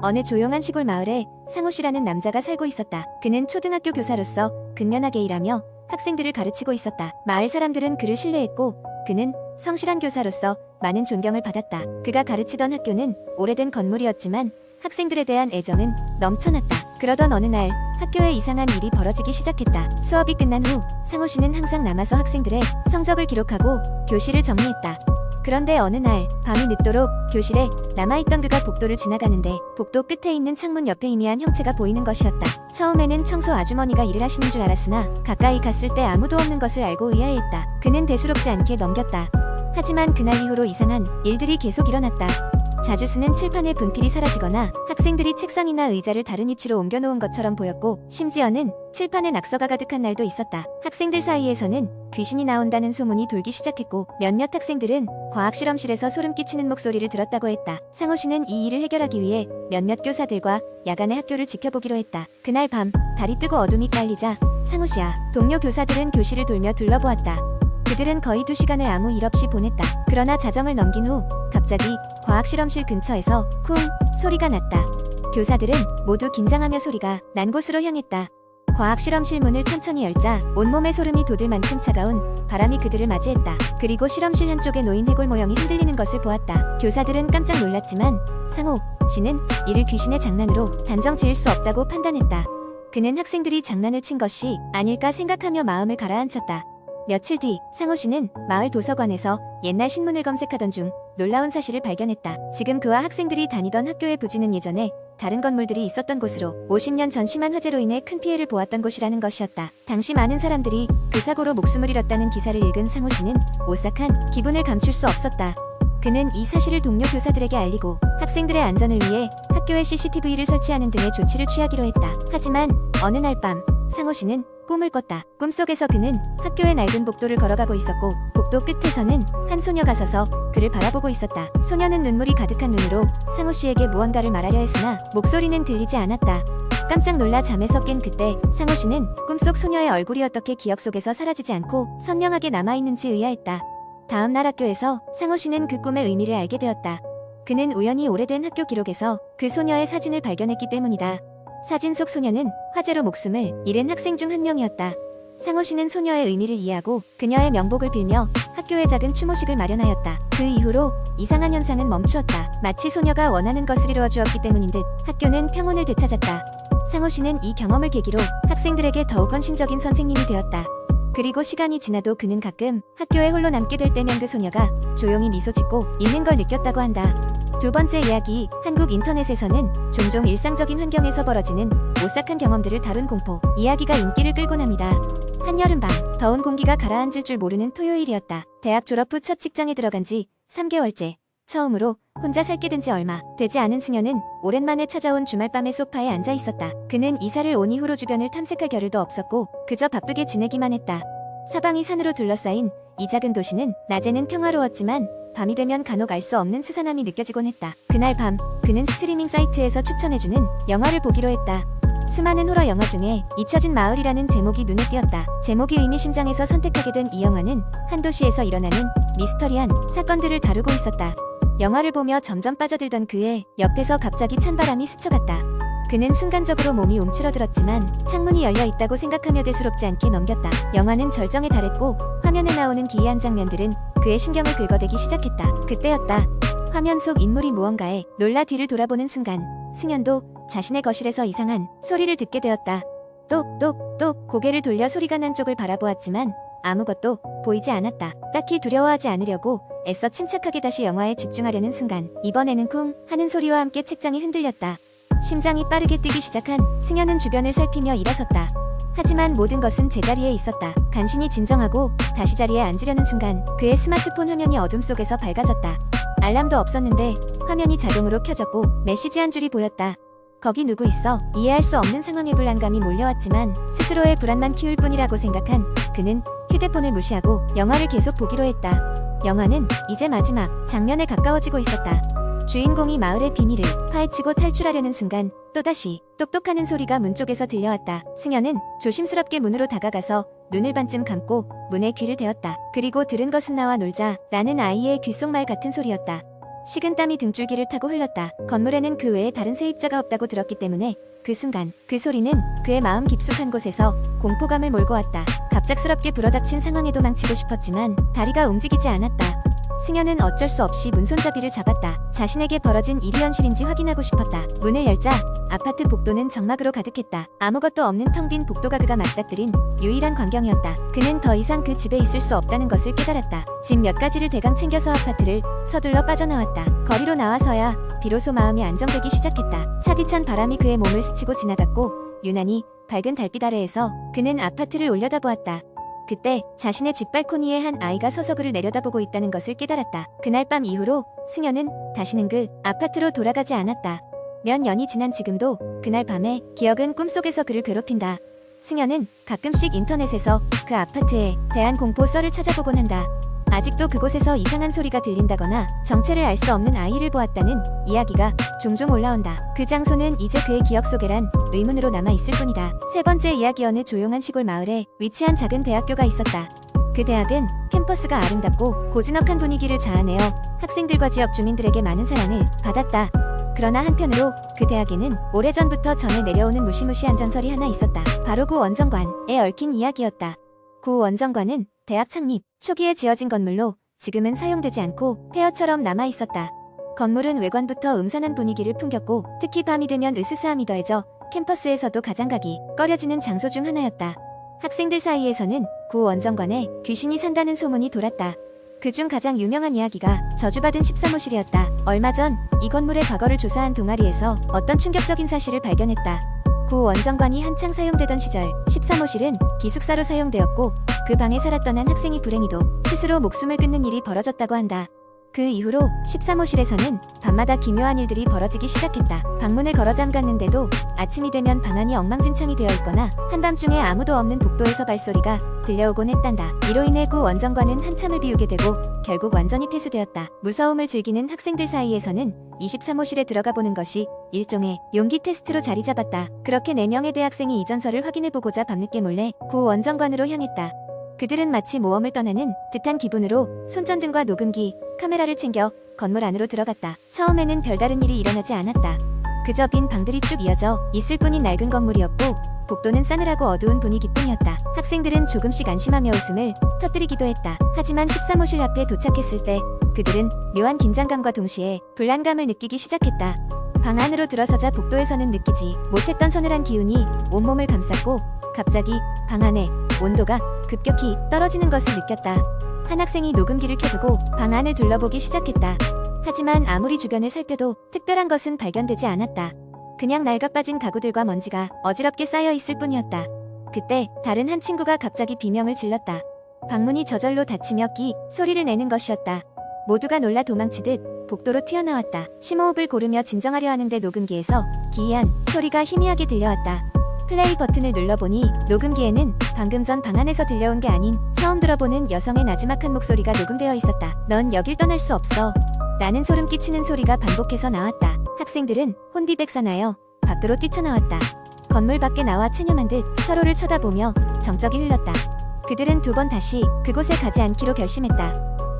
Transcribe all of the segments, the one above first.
어느 조용한 시골 마을에 상호씨라는 남자가 살고 있었다. 그는 초등학교 교사로서 근면하게 일하며 학생들을 가르치고 있었다. 마을 사람들은 그를 신뢰했고 그는 성실한 교사로서 많은 존경을 받았다. 그가 가르치던 학교는 오래된 건물이었지만 학생들에 대한 애정은 넘쳐났다. 그러던 어느 날 학교에 이상한 일이 벌어지기 시작했다. 수업이 끝난 후 상호씨는 항상 남아서 학생들의 성적을 기록하고 교실을 정리했다. 그런데 어느 날 밤이 늦도록 교실에 남아있던 그가 복도를 지나가는데 복도 끝에 있는 창문 옆에 희미한 형체가 보이는 것이었다. 처음에는 청소 아주머니가 일을 하시는 줄 알았으나 가까이 갔을 때 아무도 없는 것을 알고 의아해했다. 그는 대수롭지 않게 넘겼다. 하지만 그날 이후로 이상한 일들이 계속 일어났다. 자주 쓰는 칠판의 분필이 사라지거나 학생들이 책상이나 의자를 다른 위치로 옮겨놓은 것처럼 보였고 심지어는 칠판에 낙서가 가득한 날도 있었다. 학생들 사이에서는 귀신이 나온다는 소문이 돌기 시작했고 몇몇 학생들은 과학실험실에서 소름 끼치는 목소리를 들었다고 했다. 상호씨는 이 일을 해결하기 위해 몇몇 교사들과 야간에 학교를 지켜보기로 했다. 그날 밤 달이 뜨고 어둠이 깔리자 상호씨와 동료 교사들은 교실을 돌며 둘러보았다. 그들은 거의 2시간을 아무 일 없이 보냈다. 그러나 자정을 넘긴 후 갑자기 과학실험실 근처에서 쿵 소리가 났다. 교사들은 모두 긴장하며 소리가 난 곳으로 향했다. 과학실험실 문을 천천히 열자 온몸에 소름이 돋을 만큼 차가운 바람이 그들을 맞이했다. 그리고 실험실 한쪽에 놓인 해골 모형이 흔들리는 것을 보았다. 교사들은 깜짝 놀랐지만 상호 씨는 이를 귀신의 장난으로 단정 지을 수 없다고 판단했다. 그는 학생들이 장난을 친 것이 아닐까 생각하며 마음을 가라앉혔다. 며칠 뒤 상호 씨는 마을 도서관에서 옛날 신문을 검색하던 중 놀라운 사실을 발견했다. 지금 그와 학생들이 다니던 학교의 부지는 예전에 다른 건물들이 있었던 곳으로 50년 전 심한 화재로 인해 큰 피해를 보았던 곳이라는 것이었다. 당시 많은 사람들이 그 사고로 목숨을 잃었다는 기사를 읽은 상호 씨는 오싹한 기분을 감출 수 없었다. 그는 이 사실을 동료 교사들에게 알리고 학생들의 안전을 위해 학교에 CCTV를 설치하는 등의 조치를 취하기로 했다. 하지만 어느 날 밤 상호 씨는 꿈을 꿨다. 꿈속에서 그는 학교의 낡은 복도를 걸어가고 있었고 복도 끝에서는 한 소녀가 서서 그를 바라보고 있었다. 소녀는 눈물이 가득한 눈으로 상호 씨에게 무언가를 말하려 했으나 목소리는 들리지 않았다. 깜짝 놀라 잠에서 깬 그때 상호 씨는 꿈속 소녀의 얼굴이 어떻게 기억 속에서 사라지지 않고 선명하게 남아있는지 의아했다. 다음 날 학교에서 상호 씨는 그 꿈의 의미를 알게 되었다. 그는 우연히 오래된 학교 기록에서 그 소녀의 사진을 발견했기 때문이다. 사진 속 소녀는 화재로 목숨을 잃은 학생 중 한 명이었다. 상호 씨는 소녀의 의미를 이해하고 그녀의 명복을 빌며 학교에 작은 추모식을 마련하였다. 그 이후로 이상한 현상은 멈추었다. 마치 소녀가 원하는 것을 이루어 주었기 때문인 듯 학교는 평온을 되찾았다. 상호 씨는 이 경험을 계기로 학생들에게 더욱 헌신적인 선생님이 되었다. 그리고 시간이 지나도 그는 가끔 학교에 홀로 남게 될 때면 그 소녀가 조용히 미소 짓고 있는 걸 느꼈다고 한다. 두 번째 이야기, 한국 인터넷에서는 종종 일상적인 환경에서 벌어지는 오싹한 경험들을 다룬 공포 이야기가 인기를 끌곤 합니다. 한여름밤, 더운 공기가 가라앉을 줄 모르는 토요일이었다. 대학 졸업 후 첫 직장에 들어간 지 3개월째. 처음으로 혼자 살게 된 지 얼마 되지 않은 승현은 오랜만에 찾아온 주말밤에 소파에 앉아 있었다. 그는 이사를 온 이후로 주변을 탐색할 겨를도 없었고 그저 바쁘게 지내기만 했다. 사방이 산으로 둘러싸인 이 작은 도시는 낮에는 평화로웠지만 밤이 되면 간혹 알 수 없는 스산함이 느껴지곤 했다. 그날 밤 그는 스트리밍 사이트에서 추천해주는 영화를 보기로 했다. 수많은 호러 영화 중에 잊혀진 마을이라는 제목이 눈에 띄었다. 제목이 의미심장해서 선택하게 된 이 영화는 한 도시에서 일어나는 미스터리한 사건들을 다루고 있었다. 영화를 보며 점점 빠져들던 그의 옆에서 갑자기 찬바람이 스쳐갔다. 그는 순간적으로 몸이 움츠러들었지만 창문이 열려 있다고 생각하며 대수롭지 않게 넘겼다. 영화는 절정에 달했고 화면에 나오는 기이한 장면들은 그의 신경을 긁어대기 시작했다. 그때였다. 화면 속 인물이 무언가에 놀라 뒤를 돌아보는 순간 승현도 자신의 거실에서 이상한 소리를 듣게 되었다. 똑똑똑 고개를 돌려 소리가 난 쪽을 바라보았지만 아무것도 보이지 않았다. 딱히 두려워하지 않으려고 애써 침착하게 다시 영화에 집중하려는 순간 이번에는 쿵 하는 소리와 함께 책장이 흔들렸다. 심장이 빠르게 뛰기 시작한 승현은 주변을 살피며 일어섰다. 하지만 모든 것은 제자리에 있었다. 간신히 진정하고 다시 자리에 앉으려는 순간 그의 스마트폰 화면이 어둠 속에서 밝아졌다. 알람도 없었는데 화면이 자동으로 켜졌고 메시지 한 줄이 보였다. 거기 누구 있어? 이해할 수 없는 상황에 불안감이 몰려왔지만 스스로의 불안만 키울 뿐이라고 생각한 그는 휴대폰을 무시하고 영화를 계속 보기로 했다. 영화는 이제 마지막 장면에 가까워지고 있었다. 주인공이 마을의 비밀을 파헤치고 탈출하려는 순간 또다시 똑똑하는 소리가 문 쪽에서 들려왔다. 승현은 조심스럽게 문으로 다가가서 눈을 반쯤 감고 문에 귀를 대었다. 그리고 들은 것은 나와 놀자 라는 아이의 귓속말 같은 소리였다. 식은땀이 등줄기를 타고 흘렀다. 건물에는 그 외에 다른 세입자가 없다고 들었기 때문에 그 순간 그 소리는 그의 마음 깊숙한 곳에서 공포감을 몰고 왔다. 갑작스럽게 불어닥친 상황에 도망치고 싶었지만 다리가 움직이지 않았다. 승현은 어쩔 수 없이 문손잡이를 잡았다. 자신에게 벌어진 일이 현실인지 확인하고 싶었다. 문을 열자 아파트 복도는 적막으로 가득했다. 아무것도 없는 텅 빈 복도가 그가 맞닥뜨린 유일한 광경이었다. 그는 더 이상 그 집에 있을 수 없다는 것을 깨달았다. 집 몇 가지를 대강 챙겨서 아파트를 서둘러 빠져나왔다. 거리로 나와서야 비로소 마음이 안정되기 시작했다. 차디찬 바람이 그의 몸을 스치고 지나갔고 유난히 밝은 달빛 아래에서 그는 아파트를 올려다보았다. 그때 자신의 집 발코니에 한 아이가 서서 그를 내려다보고 있다는 것을 깨달았다. 그날 밤 이후로 승현은 다시는 그 아파트로 돌아가지 않았다. 몇 년이 지난 지금도 그날 밤에 기억은 꿈속에서 그를 괴롭힌다. 승현은 가끔씩 인터넷에서 그 아파트에 대한 공포 썰을 찾아보곤 한다. 아직도 그곳에서 이상한 소리가 들린다거나 정체를 알 수 없는 아이를 보았다는 이야기가 종종 올라온다. 그 장소는 이제 그의 기억 속에란 의문으로 남아있을 뿐이다. 세 번째 이야기. 어느 조용한 시골 마을에 위치한 작은 대학교가 있었다. 그 대학은 캠퍼스가 아름답고 고즈넉한 분위기를 자아내어 학생들과 지역 주민들에게 많은 사랑을 받았다. 그러나 한편으로 그 대학에는 오래전부터 전해 내려오는 무시무시한 전설이 하나 있었다. 바로 구 원정관에 얽힌 이야기였다. 구 원정관은 대학 창립 초기에 지어진 건물로 지금은 사용되지 않고 폐허처럼 남아있었다. 건물은 외관부터 음산한 분위기를 풍겼고 특히 밤이 되면 으스스함이 더해져 캠퍼스에서도 가장 가기 꺼려지는 장소 중 하나였다. 학생들 사이에서는 구 원정관에 귀신이 산다는 소문이 돌았다. 그중 가장 유명한 이야기가 저주받은 13호실이었다. 얼마 전 이 건물의 과거를 조사한 동아리에서 어떤 충격적인 사실을 발견했다. 구 원정관이 한창 사용되던 시절 13호실은 기숙사로 사용되었고 그 방에 살았던 한 학생이 불행히도 스스로 목숨을 끊는 일이 벌어졌다고 한다. 그 이후로 13호실에서는 밤마다 기묘한 일들이 벌어지기 시작했다. 방문을 걸어 잠갔는데도 아침이 되면 방안이 엉망진창이 되어 있거나 한밤중에 아무도 없는 복도에서 발소리가 들려오곤 했단다. 이로 인해 구 원정관은 한참을 비우게 되고 결국 완전히 폐수되었다. 무서움을 즐기는 학생들 사이에서는 23호실에 들어가 보는 것이 일종의 용기 테스트로 자리 잡았다. 그렇게 4명의 대학생이 이 전설을 확인해보고자 밤늦게 몰래 구 원정관으로 향했다. 그들은 마치 모험을 떠나는 듯한 기분으로 손전등과 녹음기, 카메라를 챙겨 건물 안으로 들어갔다. 처음에는 별다른 일이 일어나지 않았다. 그저 빈 방들이 쭉 이어져 있을 뿐인 낡은 건물이었고 복도는 싸늘하고 어두운 분위기뿐이었다. 학생들은 조금씩 안심하며 웃음을 터뜨리기도 했다. 하지만 13호실 앞에 도착했을 때 그들은 묘한 긴장감과 동시에 불안감을 느끼기 시작했다. 방 안으로 들어서자 복도에서는 느끼지 못했던 서늘한 기운이 온몸을 감쌌고 갑자기 방 안의 온도가 급격히 떨어지는 것을 느꼈다. 한 학생이 녹음기를 켜두고 방 안을 둘러보기 시작했다. 하지만 아무리 주변을 살펴도 특별한 것은 발견되지 않았다. 그냥 낡아빠진 가구들과 먼지가 어지럽게 쌓여 있을 뿐이었다. 그때 다른 한 친구가 갑자기 비명을 질렀다. 방문이 저절로 닫히며 끼 소리를 내는 것이었다. 모두가 놀라 도망치듯 복도로 튀어나왔다. 심호흡을 고르며 진정하려 하는데 녹음기에서 기이한 소리가 희미하게 들려왔다. 플레이 버튼을 눌러보니 녹음기에는 방금 전 방 안에서 들려온 게 아닌 처음 들어보는 여성의 나지막한 목소리가 녹음되어 있었다. 넌 여길 떠날 수 없어. 라는 소름 끼치는 소리가 반복해서 나왔다. 학생들은 혼비백산하여 밖으로 뛰쳐나왔다. 건물 밖에 나와 체념한 듯 서로를 쳐다보며 정적이 흘렀다. 그들은 2번 다시 그곳에 가지 않기로 결심했다.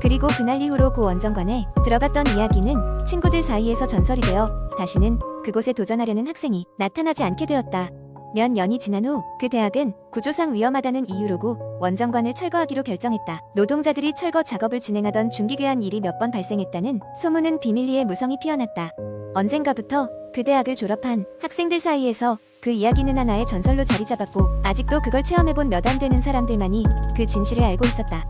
그리고 그날 이후로 구 원정관에 들어갔던 이야기는 친구들 사이에서 전설이 되어 다시는 그곳에 도전하려는 학생이 나타나지 않게 되었다. 몇 년이 지난 후 그 대학은 구조상 위험하다는 이유로 구 원정관을 철거하기로 결정했다. 노동자들이 철거 작업을 진행하던 중기괴한 일이 몇 번 발생했다는 소문은 비밀리에 무성히 피어났다. 언젠가부터 그 대학을 졸업한 학생들 사이에서 그 이야기는 하나의 전설로 자리 잡았고 아직도 그걸 체험해본 몇 안 되는 사람들만이 그 진실을 알고 있었다.